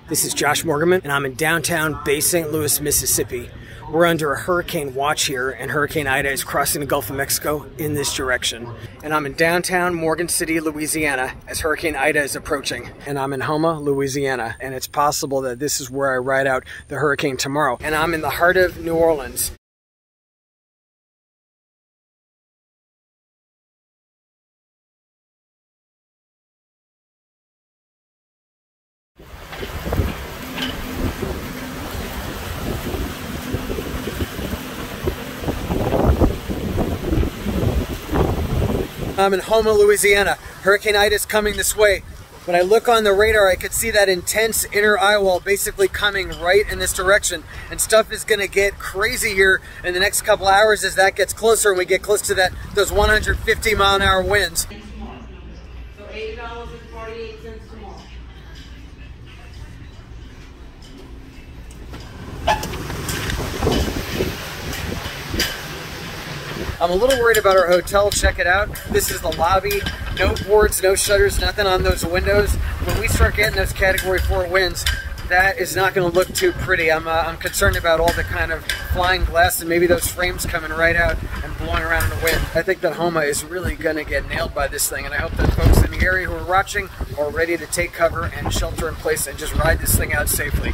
This is Josh Morganman, and I'm in downtown Bay St. Louis, Mississippi. We're under a hurricane watch here, and Hurricane Ida is crossing the Gulf of Mexico in this direction. And I'm in downtown Morgan City, Louisiana, as Hurricane Ida is approaching. And I'm in Houma, Louisiana, and it's possible that this is where I ride out the hurricane tomorrow. And I'm in the heart of New Orleans. I'm in Houma, Louisiana. Hurricane Ida is coming this way. When I look on the radar, I could see that intense inner eye wall basically coming right in this direction. And stuff is going to get crazy here in the next couple hours as that gets closer and we get close to those 150-mile-an-hour winds. So $8.48 tomorrow. I'm a little worried about our hotel. Check it out. This is the lobby. No boards, no shutters, nothing on those windows. When we start getting those Category 4 winds, that is not going to look too pretty. I'm concerned about all the kind of flying glass and maybe those frames coming right out and blowing around in the wind. I think that Houma is really going to get nailed by this thing, and I hope that folks in the area who are watching are ready to take cover and shelter in place and just ride this thing out safely.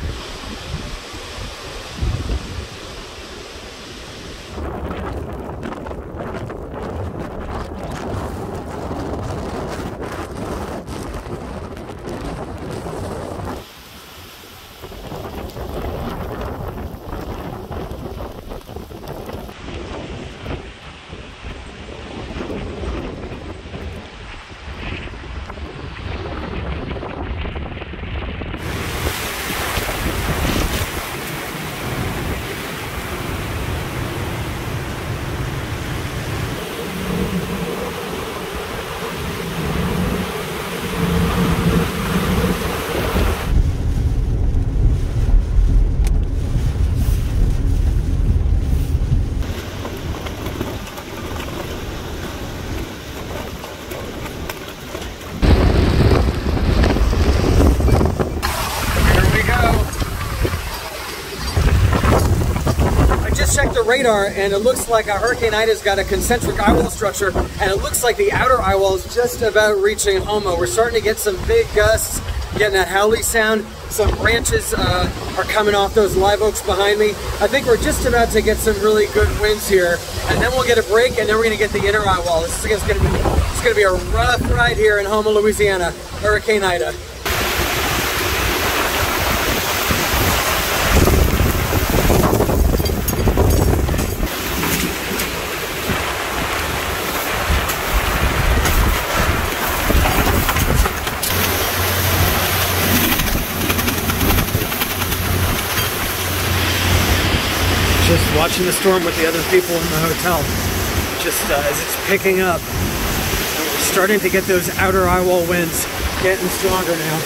Check the radar, and it looks like Hurricane Ida's got a concentric eyewall structure, and it looks like the outer eyewall is just about reaching Houma. We're starting to get some big gusts, getting that howling sound. Some branches are coming off those live oaks behind me. I think we're just about to get some really good winds here, and then we'll get a break, and then we're going to get the inner eyewall. This is going to be a rough ride here in Houma, Louisiana. Hurricane Ida. Just watching the storm with the other people in the hotel, just as it's picking up. And we're starting to get those outer eyewall winds getting stronger now.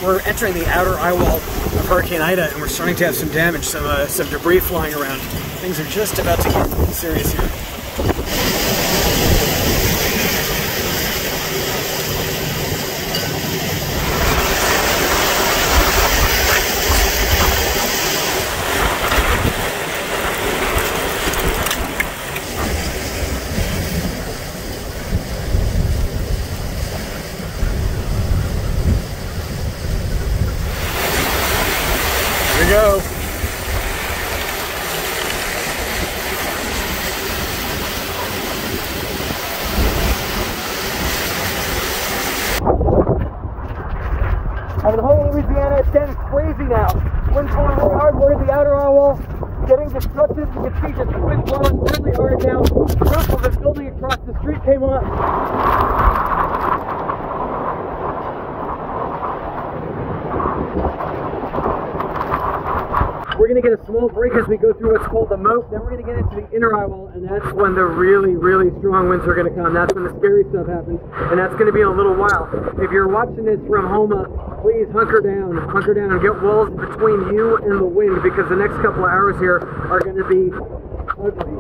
We're entering the outer eye wall of Hurricane Ida, and we're starting to have some damage, some debris flying around. Things are just about to get serious here. we go. I'm in Houma, Louisiana. It's getting crazy now. Wind's blowing really hard. We're at the outer eye wall, getting destructive. You can see just the wind blowing really hard now. The roof of the building across the street came up. We're going to get a small break as we go through what's called the moat. Then we're going to get into the inner eye wall, and that's when the really, really strong winds are going to come. That's when the scary stuff happens, and that's going to be in a little while. If you're watching this from Houma, please hunker down, and get walls between you and the wind, because the next couple of hours here are going to be ugly.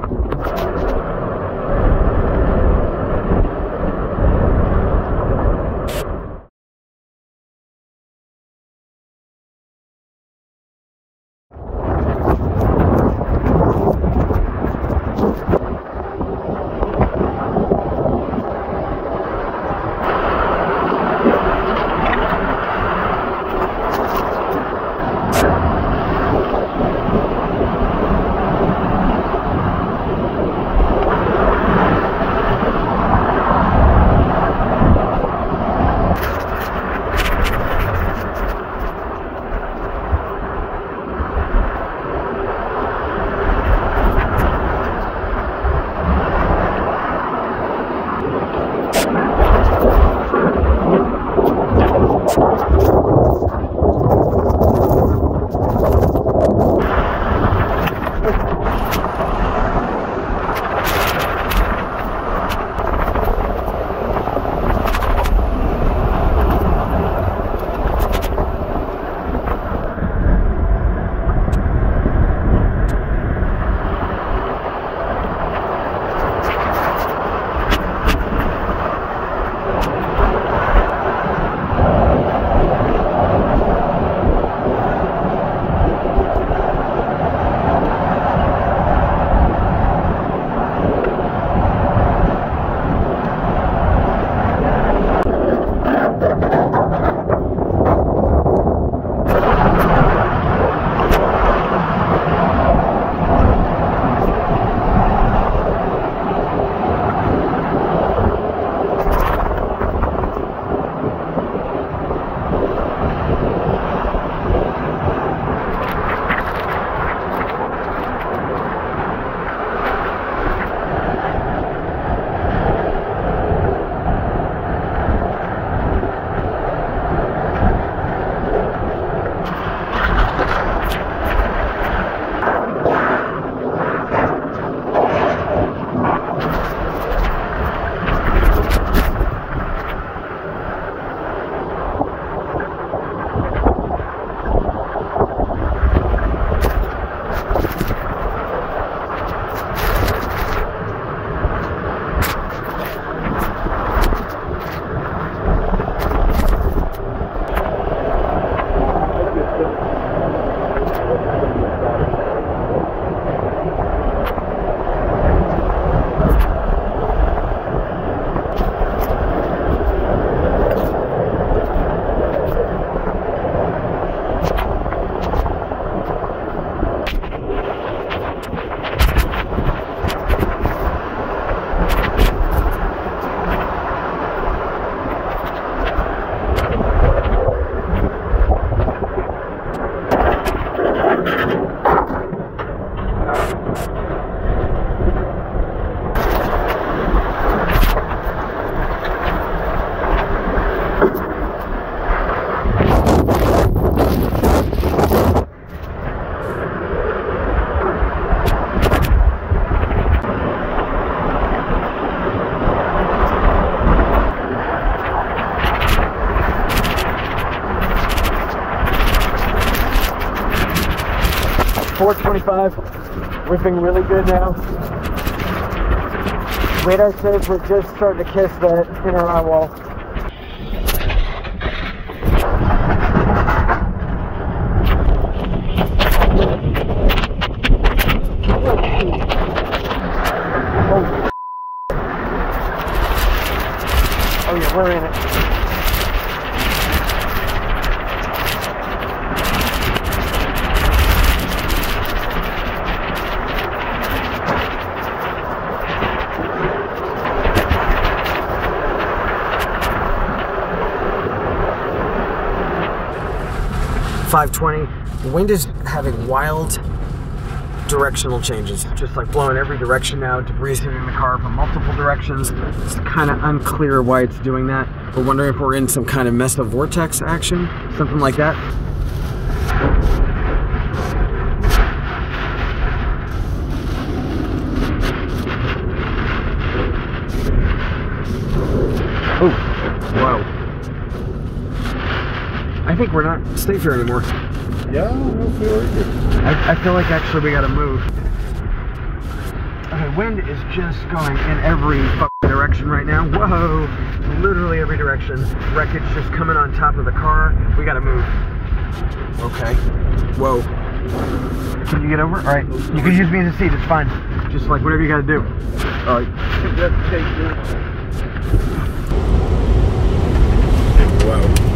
.425, ripping really good now. Radar says we're just starting to kiss that inner eye wall. Oh yeah, we're in it. 520. The wind is having wild directional changes, just like blowing every direction now, debris hitting the car from multiple directions. It's kind of unclear why it's doing that. We're wondering if we're in some kind of mesovortex action, something like that. Oh, whoa. I think we're not safe here anymore. Yeah, I don't feel it. I feel like actually we gotta move. Okay, wind is just going in every fucking direction right now. Whoa! Literally every direction. Wreckage just coming on top of the car. We gotta move. Okay. Whoa. Can you get over? Alright. You can use me as a seat, it's fine. Just like whatever you gotta do. Alright. Whoa.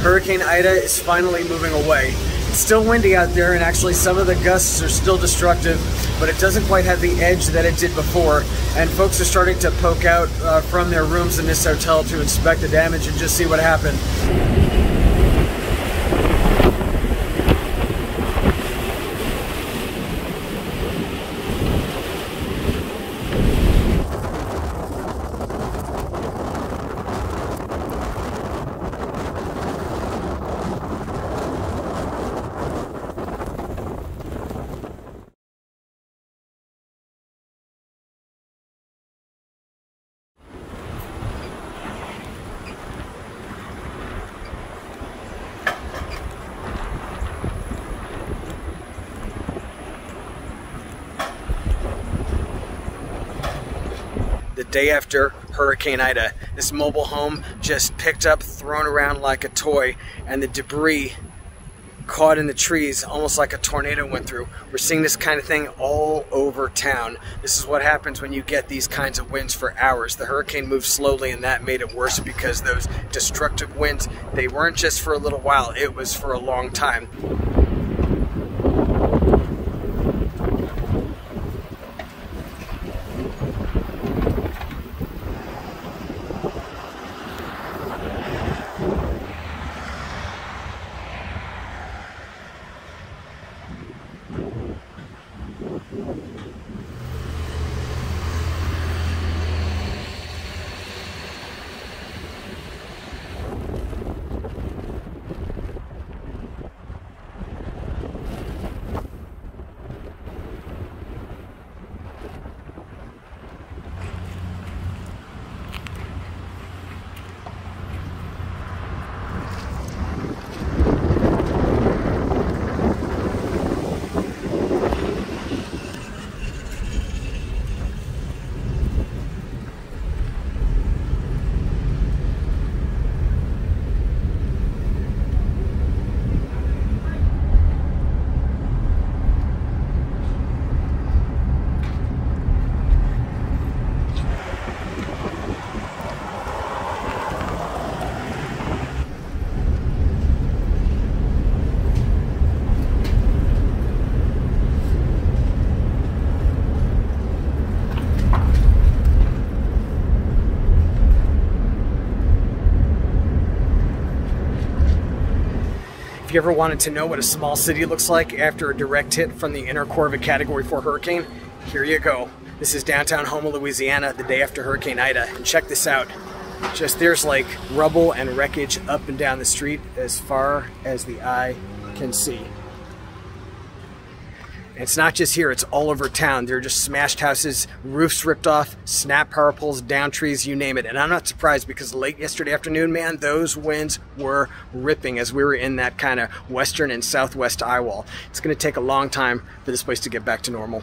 Hurricane Ida is finally moving away. It's still windy out there, and actually some of the gusts are still destructive, but it doesn't quite have the edge that it did before, and folks are starting to poke out from their rooms in this hotel to inspect the damage and just see what happened. The day after Hurricane Ida, this mobile home just picked up, thrown around like a toy, and the debris caught in the trees almost like a tornado went through. We're seeing this kind of thing all over town. This is what happens when you get these kinds of winds for hours. The hurricane moved slowly, and that made it worse because those destructive winds, they weren't just for a little while, it was for a long time. If you ever wanted to know what a small city looks like after a direct hit from the inner core of a Category 4 hurricane, here you go. This is downtown Houma, Louisiana, the day after Hurricane Ida. And check this out. Just there's like rubble and wreckage up and down the street as far as the eye can see. And it's not just here, it's all over town. There are just smashed houses, roofs ripped off, snap power poles, down trees, you name it. And I'm not surprised because late yesterday afternoon, man, those winds were ripping as we were in that kind of western and southwest eye wall. It's going to take a long time for this place to get back to normal.